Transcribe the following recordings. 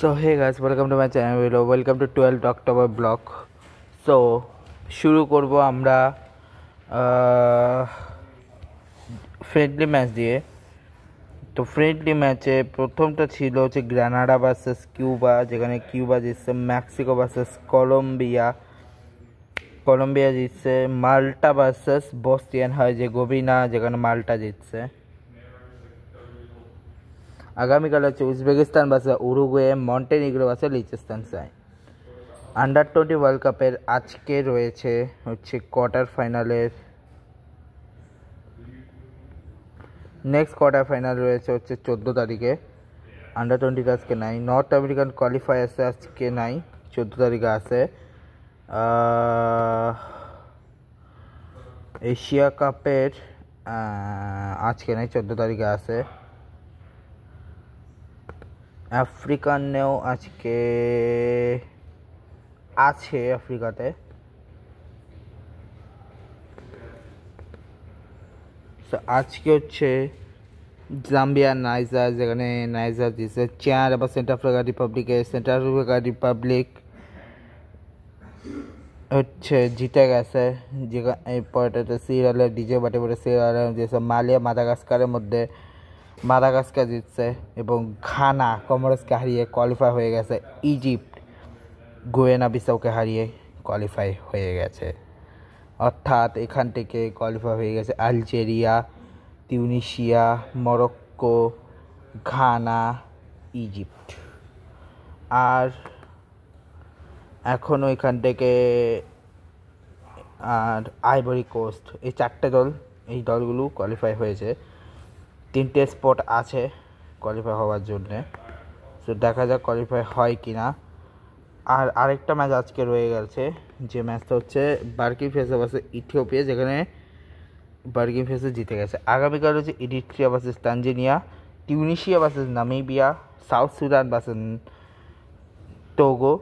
So hey guys, welcome to my channel. Welcome to 12th October vlog. So শুরু করব আমরা friendly match দিয়ে। তো ফ্রেন্ডলি ম্যাচে প্রথমটা ছিল হচ্ছে গ্রানাডা ভার্সেস কিউবা, যেখানে কিউবা জিতছে। মেক্সিকো ভার্সেস কলম্বিয়া জিতছে। মাল্টা ভার্সেস বসনিয়া হার্জেগোভিনা, যেখানে মাল্টা জিতছে। আগামীকাল হচ্ছে Uzbekistan versus Uruguay, Montenegro versus Liechtenstein. Under twenty world কাপের আজকে রয়েছে হচ্ছে কোয়ার্টার ফাইনালের নেক্সট কোয়ার্টার ফাইনাল রয়েছে হচ্ছে 14 তারিখে। আন্ডার-20 আজকে নাই। নর্থ আমেরিকান কোয়ালিফাই আছে, আজকে নাই, 14 তারিখে আছে। এশিয়া কাপের আজকে নাই, 14 তারিখে আছে। আফ্রিকানেও আজকে আছে, আফ্রিকাতে। আজকে হচ্ছে জাম্বিয়া নাইজার, যেখানে নাইজার জিতছে। চার আবার সেন্ট্রাল আফ্রিকা রিপাবলিক হচ্ছে জিতে গেছে। এরপরটাতে সিরিয়ালের ডিজে বাটে পড়ে সিরিয়াল যেসব মালিয়া মাদাগাস্কার জিতছে এবং ঘানা কমোরসকে হারিয়ে কোয়ালিফাই হয়ে গেছে। ইজিপ্ট গুয়েনা বিসাউকে হারিয়ে কোয়ালিফাই হয়ে গেছে। অর্থাৎ এখান থেকে কোয়ালিফাই হয়ে গেছে Algeria, Tunisia, Morocco, Ghana, Egypt. আর এখনও এখান থেকে আর আইভরি কোস্ট, এই চারটে দল, এই দলগুলো কোয়ালিফাই হয়েছে। 3টে স্পট আছে কোয়ালিফাই হওয়ার জন্যে। তো দেখা যাক কোয়ালিফাই হয় কি না। আর আরেকটা ম্যাচ আজকে রয়ে গেছে, যে ম্যাচটা হচ্ছে বার্কিনা ফেসো ভার্সেস ইথিওপিয়া, যেখানে বার্কিনা ফেসো জিতে গেছে। আগামীকাল হচ্ছে Eritrea versus Tanzania, Tunisia versus Namibia, South Sudan versus Togo,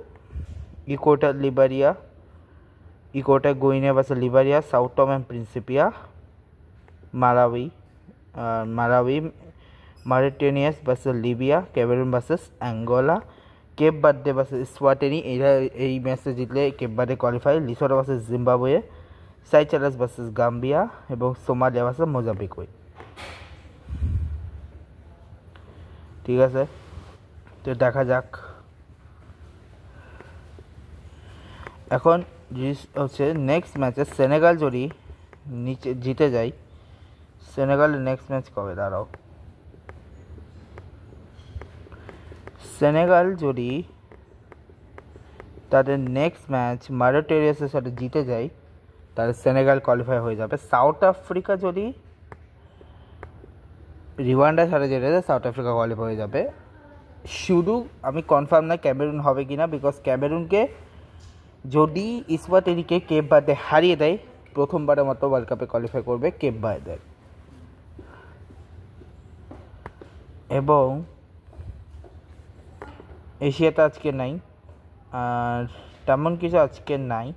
Equatorial Guinea versus Liberia, Sao Tome and Principe, Malawi, Mauritania versus Libya, Cameroon versus Angola, Cape Verde versus Eswatini. এই ম্যাচটা জিতলে Cape Verde qualify. Lesotho versus Zimbabwe, Seychelles versus Gambia এবং Somalia versus Mozambique. ঠিক আছে, তো দেখা যাক। এখন হচ্ছে নেক্সট ম্যাচে সেনেগাল যদি জিতে যায়, সেনেগালের নেক্সট ম্যাচ কবে দাঁড়াও, সেনেগাল যদি তাদের নেক্সট ম্যাচ মরিটানিয়াসের সাথে জিতে যায়, তাহলে সেনেগাল কোয়ালিফাই হয়ে যাবে। সাউথ আফ্রিকা যদি রিওয়ান্ডার সাথে জিতে যায়, সাউথ আফ্রিকা কোয়ালিফাই হয়ে যাবে। শুধু আমি কনফার্ম না ক্যামেরুন হবে কি না, বিকজ ক্যামেরুনকে যদি ইসওয়াটিনিকে কেপ বার্দে হারিয়ে দেয়, প্রথমবারের মতো ওয়ার্ল্ড কাপে কোয়ালিফাই করবে কেপ বার্দে। এবং এশিয়াতে আজকে নাই, আর তেমন কিছু আজকে নাই।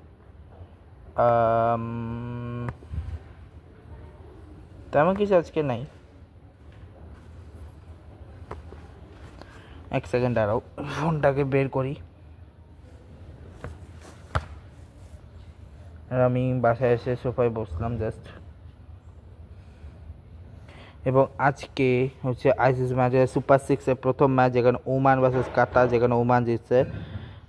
এক সেকেন্ড দাঁড়াও, ফোনটাকে বের করি। আমি বাসায় এসে সোফায় বসলাম জাস্ট। এবং আজকে হচ্ছে আইসিসি ম্যাচের সুপার 6-এর প্রথম ম্যাচ, যেখানে ওমান ভার্সেস কাতার, যেখানে ওমান জিতছে।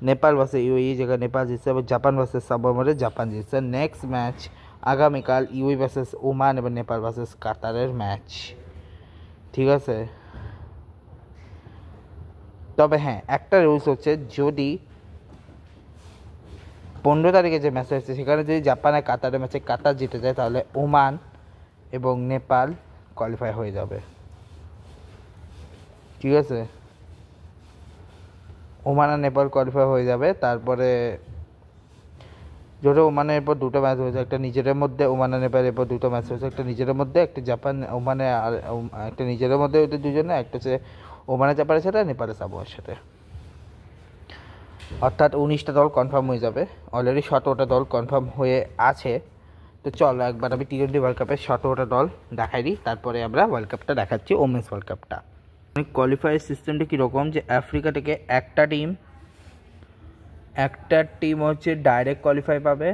নেপাল ভার্সেস ইউএই, যেখানে নেপাল জিতছে। এবং জাপান ভার্সেস সামোয়া, জাপান জিতছে। নেক্সট ম্যাচ আগামীকাল ইউএই ভার্সেস ওমান এবং নেপাল ভার্সেস কাতারের ম্যাচ। ঠিক আছে, তবে হ্যাঁ, একটা রুলস হচ্ছে, যদি 15 তারিখে যে ম্যাচ হচ্ছে সেখানে যদি জাপান আর কাতারের ম্যাচে কাতার জিতে যায়, তাহলে ওমান এবং নেপাল কোয়ালিফাই হয়ে যাবে। ঠিক আছে, ওমান আর নেপাল কোয়ালিফাই হয়ে যাবে। তারপরে যদি ওমানের এরপর 2টো ম্যাচ হয়েছে, একটা নিজেদের মধ্যে, ওমান আর নেপালের এরপর 2টো ম্যাচ হয়েছে, একটা নিজেদের মধ্যে, একটা জাপান ওমানে, আর একটা নিজেদের মধ্যে ওদের দুজনে, একটা হচ্ছে ওমানের জাপানের সাথে আর নেপালের সামোয়ার সাথে। অর্থাৎ 19টা দল কনফার্ম হয়ে যাবে। অলরেডি 17টা দল কনফার্ম হয়ে আছে। তো চলো একবার আমি টি-20 ওয়ার্ল্ড কাপের 17টা দল দেখাই দিই, তারপরে আমরা ওয়ার্ল্ড কাপটা দেখাচ্ছি, ওমেন্স ওয়ার্ল্ড কাপটা। কোয়ালিফায়ার সিস্টেমটা কীরকম, যে আফ্রিকা থেকে একটা টিম হচ্ছে ডাইরেক্ট কোয়ালিফাই পাবে,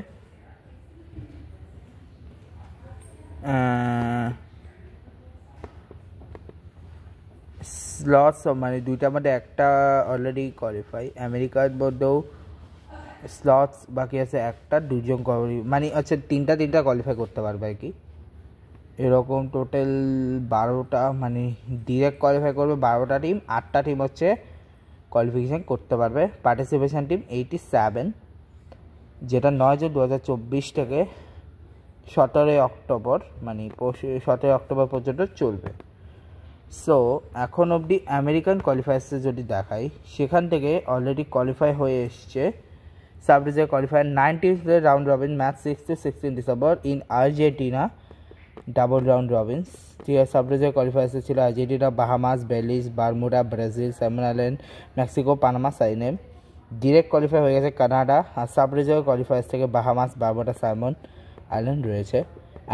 স্লটস মানে দুইটার মধ্যে একটা অলরেডি কোয়ালিফাই, আমেরিকার মধ্যেও স্লটস বাকি আছে একটা, দুজন মানে হচ্ছে তিনটা কোয়ালিফাই করতে পারবে আর কি। এরকম টোটাল 12টা মানে ডিরেক্ট কোয়ালিফাই করবে 12টা টিম, 8টা টিম হচ্ছে কোয়ালিফিকেশান করতে পারবে। পার্টিসিপেশান টিম 87, যেটা 9 জুন 2024 থেকে 17 অক্টোবর মানে 17 অক্টোবর পর্যন্ত চলবে। সো এখন অবধি আমেরিকান কোয়ালিফায়ার্সে যদি দেখাই, সেখান থেকে অলরেডি কোয়ালিফাই হয়ে এসছে sub region qualifier 19th round robin match 6 to 16 December in Argentina, double round robins. ঠিক আছে, সাব রিজিয়ন কোয়ালিফায়ার্সে ছিল Argentina, Bahamas, Belize, Bermuda, Brazil, Cayman island, Mexico, Panama, Suriname. Direct qualify হয়ে গেছে কানাডা, আর sub region qualifiers থেকে Bahamas, Bermuda, Cayman island রয়েছে।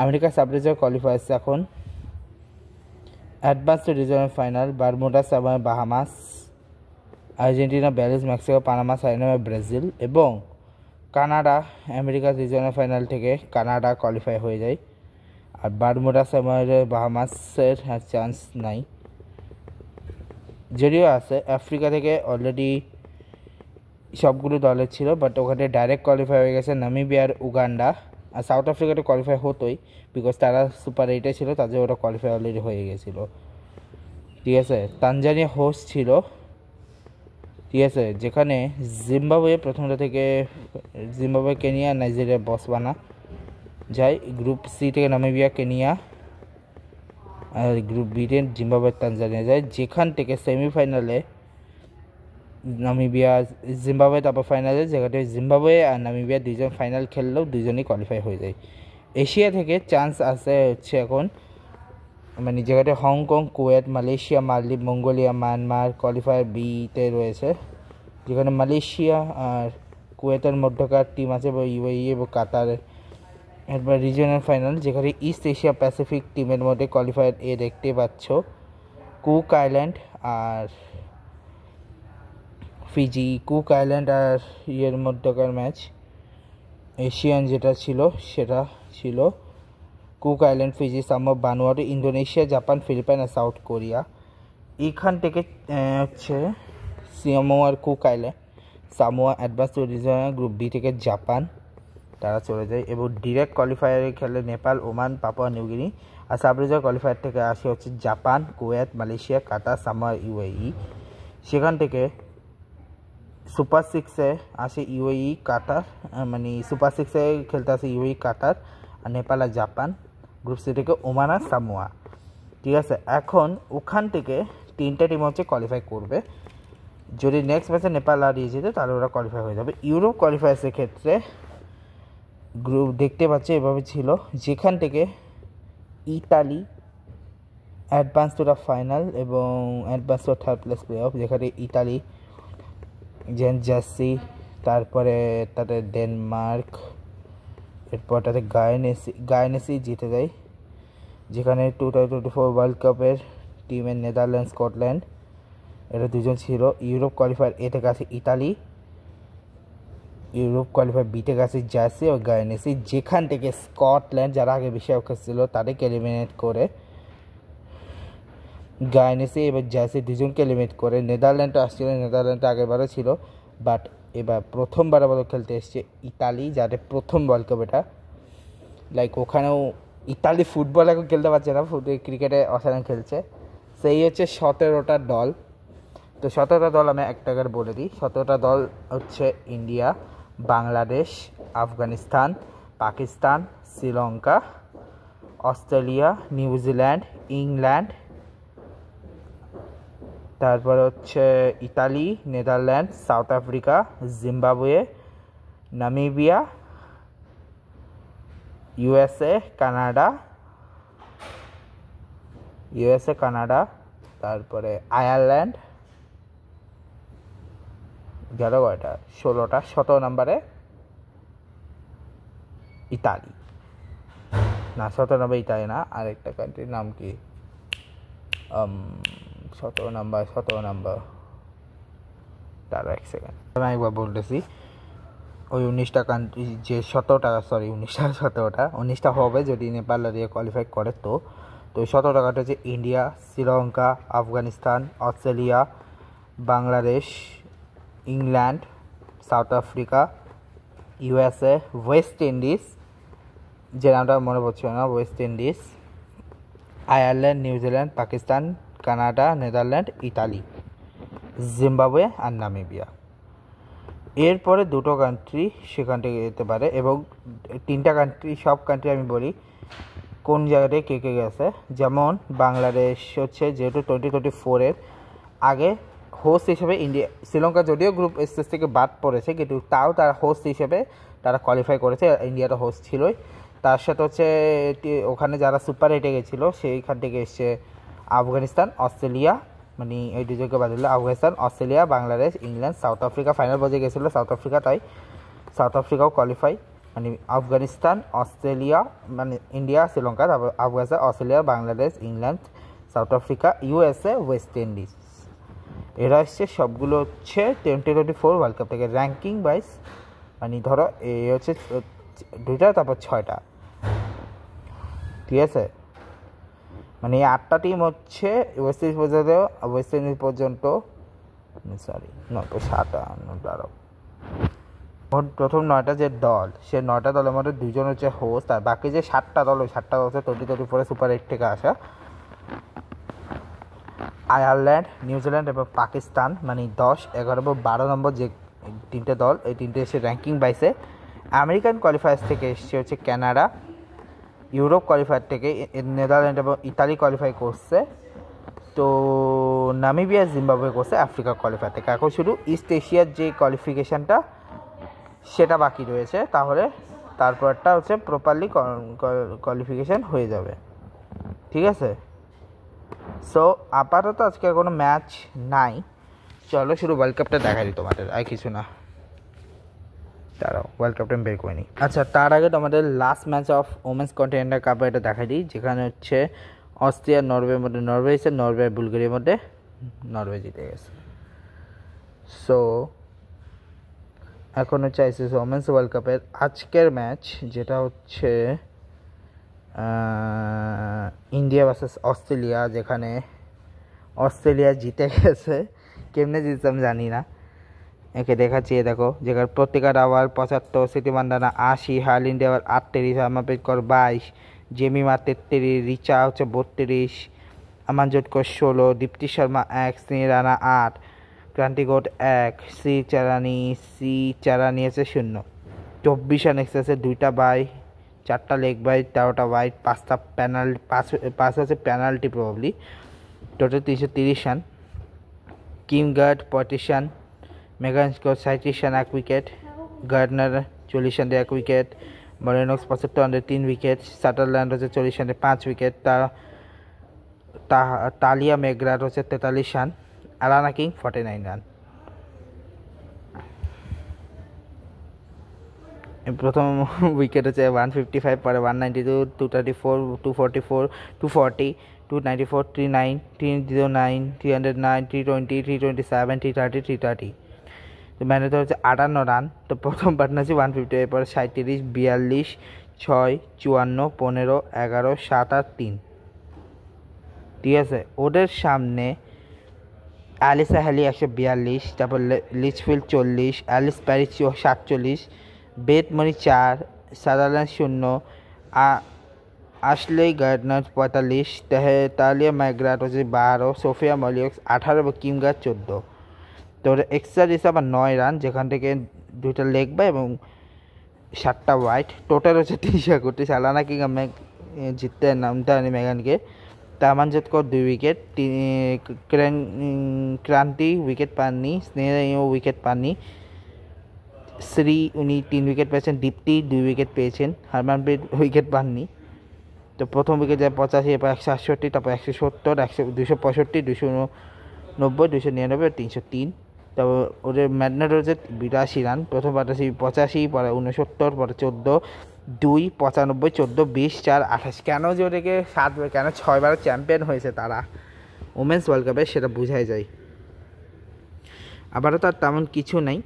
America sub region qualifiers এখন advance to regional final, Bermuda, Cayman, Bahamas, Argentina, Belize, Mexico, Panama, Suriname, Brazil এবং Canada. আমেরিকার regional final থেকে Canada qualify হয়ে যায়, আর বারমুডা, স্যামন, বাহামাসের চান্স নাই, যদিও আছে। আফ্রিকা থেকে অলরেডি সবগুলো দলের ছিল, বাট ওখানে ডাইরেক্ট কোয়ালিফাই হয়ে গেছে নামিবিয়ার, উগান্ডা। আর সাউথ আফ্রিকাতে কোয়ালিফাই হতোই, বিকজ তারা সুপার 8-এ ছিল, তাদের ওটা কোয়ালিফাই অলরেডি হয়ে গেছিলো। ঠিক আছে, তানজানিয়া হোস্ট ছিল। ঠিক আছে, যেখানে জিম্বাবুয়ে প্রথমটা থেকে জিম্বাবুয়ে, কেনিয়া, নাইজেরিয়া, বতসোয়ানা যায়। গ্রুপ সি থেকে নামিবিয়া, কেনিয়া, আর গ্রুপ বিতে জিম্বাবুয়ে, তানজানিয়া যায়, যেখান থেকে সেমিফাইনালে নামিবিয়া, জিম্বাবুয়ে, তারপর ফাইনালে, যেখানে জিম্বাবুয়ে আর নামিবিয়া দুজন ফাইনাল খেললেও দুজনেই কোয়ালিফাই হয়ে যায়। এশিয়া থেকে চান্স আছে হচ্ছে এখন মানে যেখানে হংকং, কুয়েত, মালয়েশিয়া, মালদ্বীপ, মঙ্গোলিয়া, মায়ানমার কোয়ালিফায়ার বিতে রয়েছে, যেখানে মালয়েশিয়া আর কুয়েতের মধ্যকার টিম আছে ইউএই এবং কাতার। একবার রিজিয়নাল ফাইনাল, যেখানে ইস্ট এশিয়া প্যাসিফিক টিমের মধ্যে কোয়ালিফায়ার এ দেখতে পাচ্ছ কুক আইল্যান্ড আর ফিজি। কুক আইল্যান্ড আর ইয়ের মধ্যকার ম্যাচ এশিয়ান যেটা ছিল সেটা ছিল Cook island, Fiji, Samoa, Vanuatu, Indonesia, Japan, Philippine আর সাউথ কোরিয়া। এইখান থেকে হচ্ছে সামোয়া আর Cook island, Samoa advance to regional, group B থেকে জাপান তারা চলে যায় এবং ডিরেক্ট কোয়ালিফায়ারে খেলে নেপাল, ওমান, পাপুয়া নিউগিনি। আর সাব রিজিয়নাল কোয়ালিফায়ার থেকে আসে হচ্ছে জাপান, কুয়েত, মালয়েশিয়া, কাতার, সামোয়া, ইউএই। সেখান থেকে সুপার 6-এ আসে ইউএই, কাতার, মানে সুপার 6-এ খেলতে আসে ইউএই, কাতার আর নেপাল আর জাপান। গ্রুপ সি থেকে ওমান আর সামোয়া। ঠিক আছে, এখন ওখান থেকে 3টে টিম হচ্ছে কোয়ালিফাই করবে। যদি নেক্সট ম্যাচে নেপাল আর ইয়ে যেতে তাহলে ওরা কোয়ালিফাই হয়ে যাবে। ইউরোপ কোয়ালিফায়ার্সের ক্ষেত্রে গ্রুপ দেখতে পাচ্ছে এভাবে ছিল, যেখান থেকে Italy advance to the final এবং advance to third place play off, যেখানে ইতালি, জার্সি, তারপরে তাদের ডেনমার্ক, এরপর তাদের গায়নেসি জিতে যায়, যেখানে 2024 ওয়ার্ল্ড কাপের টিমের নেদারল্যান্ড, স্কটল্যান্ড এরা দুজন ছিল। ইউরোপ কোয়ালিফায়ার এ থেকে আছে ইতালি, ইউরোপ কোয়ালিফায়ার বি থেকে আছে জার্সি ও গায়নেসি, যেখান থেকে স্কটল্যান্ড যারা আগে বিশ্বকাপ খেলছিল তাদেরকে এলিমিনেট করে গায়নেসি এবার জার্সি দুজনকে এলিমিনেট করে নেদারল্যান্ডও আসছিল। নেদারল্যান্ডটা আগেরবারও ছিল, বাট এবার প্রথমবার আবার খেলতে এসছে ইতালি, যাদের প্রথম ওয়ার্ল্ড কাপ এটা। লাইক ওখানেও ইতালি ফুটবল এখন খেলতে পারছে না, ক্রিকেটে অসাধারণ খেলছে। সেই হচ্ছে 17টা দল। তো 17টা দল আমি একটা করে বলে দিই। 17টা দল হচ্ছে India, Bangladesh, Afghanistan, Pakistan, Sri Lanka, Australia, New Zealand, England, তারপর হচ্ছে Italy, Netherland, south Africa, Zimbabwe, Namibia, USA, Canada, তারপরে আয়ারল্যান্ড, গেল কয়টা 16টা। 17 নম্বরে ইতালি, না 17 নম্বরে ইতালি না, আরেকটা কান্ট্রির নাম কি 17 নাম্বার তার এক সেকেন্ড আমি একবার বলতেছি। ওই 19টা কান্ট্রি যে 19টা হবে যদি নেপাল আর কোয়ালিফাই করে। তো ওই 17টা কান্ট্রি হচ্ছে India, Sri Lanka, Afghanistan, Australia, Bangladesh, England, South Africa, USA, West Indies, যে নামটা মনে পড়ছে না, West Indies, Ireland, New Zealand, Pakistan, Canada, Netherland, Italy, Zimbabwe আর নামিবিয়া। এরপরে 2টো কান্ট্রি সেখান থেকে যেতে পারে, এবং 3টা কান্ট্রি, সব কান্ট্রি আমি বলি কোন জায়গাটায় কে কে গেছে। যেমন বাংলাদেশ হচ্ছে যেহেতু 2024-এর আগে হোস্ট হিসেবে ইন্ডিয়া, শ্রীলঙ্কা যদিও গ্রুপ স্টেজ থেকে বাদ পড়েছে, কিন্তু তাও তারা হোস্ট হিসেবে তারা কোয়ালিফাই করেছে, ইন্ডিয়াটা হোস্ট ছিলই। তার সাথে হচ্ছে ওখানে যারা সুপার 8-এ গেছিলো সেইখান থেকে এসছে আফগানিস্তান, অস্ট্রেলিয়া, মানে এই দুজনকে বাদ দিলে Afghanistan, Australia, Bangladesh, England, South Africa final পর্যায়ে গেছিলো সাউথ আফ্রিকা, তাই সাউথ আফ্রিকাও কোয়ালিফাই। মানে আফগানিস্তান, অস্ট্রেলিয়া, মানে ইন্ডিয়া, শ্রীলঙ্কা, তারপর Afghanistan, Australia, Bangladesh, England, South Africa, USA, West Indies. এরা এসছে সবগুলো হচ্ছে 2024 ওয়ার্ল্ড কাপ থেকে র্যাঙ্কিং ওয়াইজ। মানে ধরো এই হচ্ছে 2টা, তারপর 6টা, ঠিক আছে। মানে এই 8টা টিম হচ্ছে ওয়েস্ট ইন্ডিজ পর্যন্ত সরি 7টা দাঁড়াও, প্রথম 9টা যে দল, সে 9টা দলের মধ্যে 2জন হচ্ছে হোস্ট, আর বাকি যে 7টা দল, ওই 7টা হচ্ছে 2024 সুপার 8 থেকে আসা। আয়ারল্যান্ড, নিউজিল্যান্ড এবং পাকিস্তান, মানে 10, 11 এবং 12 নম্বর যে 3টে দল, এই 3টে এসে র্যাঙ্কিং বাইসে। আমেরিকান কোয়ালিফায়ার্স থেকে এসছে হচ্ছে কানাডা, ইউরোপ কোয়ালিফায়ার থেকে নেদারল্যান্ড এবং ইতালি কোয়ালিফাই করছে, তো নামিবিয়া, জিম্বাবুয়ে করছে আফ্রিকা কোয়ালিফায়ার থেকে। এখন শুধু ইস্ট এশিয়ার যে কোয়ালিফিকেশানটা সেটা বাকি রয়েছে, তাহলে তারপরটা হচ্ছে প্রপারলি কোয়ালিফিকেশান হয়ে যাবে, ঠিক আছে। সো আপাতত আজকে কোনো ম্যাচ নাই, চলো শুধু ওয়ার্ল্ড কাপটা দেখাই দিই তোমাদের, আর কিছু না। তারাও ওয়ার্ল্ড কাপটা আমি বের করে নিই। আচ্ছা, তার আগে তোমাদের last match of women's continental কাপে এটা দেখাই দিই, যেখানে হচ্ছে অস্ট্রিয়া নরওয়ের মধ্যে নরওয়ে এসে, নরওয়ে বুলগেরিয়ার মধ্যে নরওয়ে জিতে গেছে। সো এখন হচ্ছে আইসিসি ওমেন্স ওয়ার্ল্ড কাপের আজকের ম্যাচ, যেটা হচ্ছে ইন্ডিয়া ভার্সেস অস্ট্রেলিয়া, যেখানে অস্ট্রেলিয়া জিতে গেছে। কেমনে জিতছে আমি জানি না, একে দেখাচ্ছি, দেখো, যেখানে প্রত্যেকার আবার 75, সিটি মান্দানা 80, হার্ল ইন্ডিয়া আবার 38, আমানপ্রীত কর 22, জেমিমা 33, রিচা হচ্ছে 32, আমানজোট কর 16, দীপ্তি শর্মা 1, স্নেহ রানা 8, ক্রান্তি গোট 1, সি চারানি আছে 0, 24 রান এক্সেসে 2টা বাই, 4টা লেগ বাই, 13টা ওয়াইড, 5টা পেনাল্টি, 5 হচ্ছে penalty probably, total 330 run. Kim Garth 35 run, Megan স্কোর 37 run 1 wicket, Gardner 40 run 1 wicket, Molineux 75 রানে 3 উইকেট, সাটারল্যান্ড হচ্ছে 40 রানে 5 উইকেট, তালিয়া মেঘরাট হচ্ছে 43 রান, আলানা কিং 49 রান। প্রথম উইকেট হচ্ছে 155, পরে 192, 234, 244, 240, 294, 39, 309, 309, 320, 327, 330, 330। তো ম্যানেজ হচ্ছে 58 রান। তো প্রথম পার্টনারশিপ 150, এরপরে 37, 42, 6, 54, 15, 11, 7 আর 3, ঠিক আছে। ওদের সামনে অ্যালিসা হ্যালি 142, তারপর লিচফিল্ড 40, অ্যালিস প্যারিস 47, বেথ মনি 4, সাদারল্যান্ড 0, আশলে গার্ডনার 45, তালিয়া ম্যাকগ্রাট হচ্ছে 12, সোফিয়া মলিয়ক্স 18 এবং কিম গার্ড 14। তো এক্সট্রা রিসার্ভ 9 রান, যেখান থেকে 2টা লেগ বাই এবং 7টা ওয়াইড, টোটাল হচ্ছে 300 কোটি। সালানা কিং জিততে নামতে আনি মেগানকে। তামানজোত কর 2 উইকেট, ক্রান্তি উইকেট পাননি, স্নেহ উইকেট পাননি, শ্রী উনি 3 উইকেট পেয়েছেন, দীপ্তি 2 উইকেট পেয়েছেন, হরমনপ্রীত উইকেট পাননি। তো প্রথম উইকেট যায় 85, এরপর 168, তারপর 170, 265, 290, 299, 303। তারপর ওদের ম্যাডনেট হচ্ছে 82 রান, প্রথম পার্টনারশিপ 85, পরে 69, পরে 14, 2, 95, 14, 20, 4, 28। কেন যে ওদেরকে 7 কেন 6 বার চ্যাম্পিয়ন হয়েছে তারা, ওমেন্স ওয়ার্ল্ড কাপে সেটা বোঝাই যায়। আপাতত আর তেমন কিছু নেই,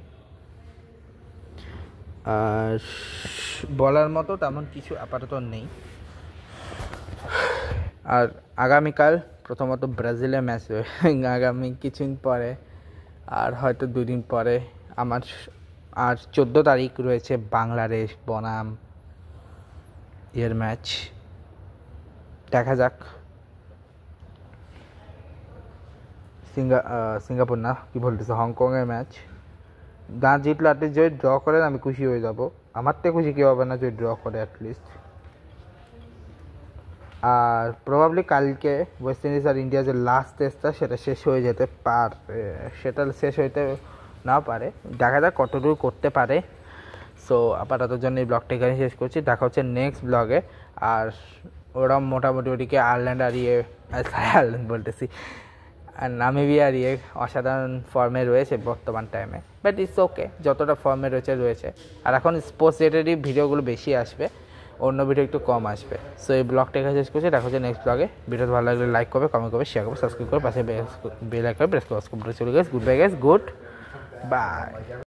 আর বলার মতো তেমন কিছু আপাতত নেই। আর আগামীকাল প্রথমত ব্রাজিলের ম্যাচ আগামী কিছুদিন পরে, আর হয়তো 2 দিন পরে আমার আর 14 তারিখ রয়েছে বাংলাদেশ বনাম এর ম্যাচ। দেখা যাক। সিঙ্গাপুর না, কি বলতেছে, হংকংয়ের ম্যাচ। না জিতলে অ্যাটলিস্ট যদি ড্র করেন আমি খুশি হয়ে যাব। আমার তো খুশি কেউ হবে না যদি ড্র করে অ্যাটলিস্ট। আর প্রবাবলি কালকে ওয়েস্ট ইন্ডিজ আর ইন্ডিয়া যে লাস্ট টেস্টটা সেটা শেষ হয়ে যেতে পারে, সেটা শেষ হইতে না পারে, দেখা যাক কতদূর করতে পারে। সো আপাতত জন্য এই ব্লগটা এখানে শেষ করছি। দেখা হচ্ছে নেক্সট ব্লগে। আর ওরা মোটামুটি ওদিকে আয়ারল্যান্ড আয়ারল্যান্ড বলতেছি, আর নামিবিয়া আর অসাধারণ ফর্মে রয়েছে বর্তমান টাইমে, বাট ইটস ওকে, যতটা ফর্মে রয়েছে। আর এখন স্পোর্টস রিলেটেড ভিডিওগুলো বেশি আসবে, অন্য ভিডিও একটু কম আসবে। সো এই ব্লগটা এখানে শেষ করছি। দেখা হচ্ছে নেক্সট ব্লগে। ভিডিওটা ভালো লাগলে লাইক করবে, কমেন্ট করবে, শেয়ার করবে, সাবস্ক্রাইব করবে, পাশে বেল আইকন প্রেস করবে। Good bye guys, good bye.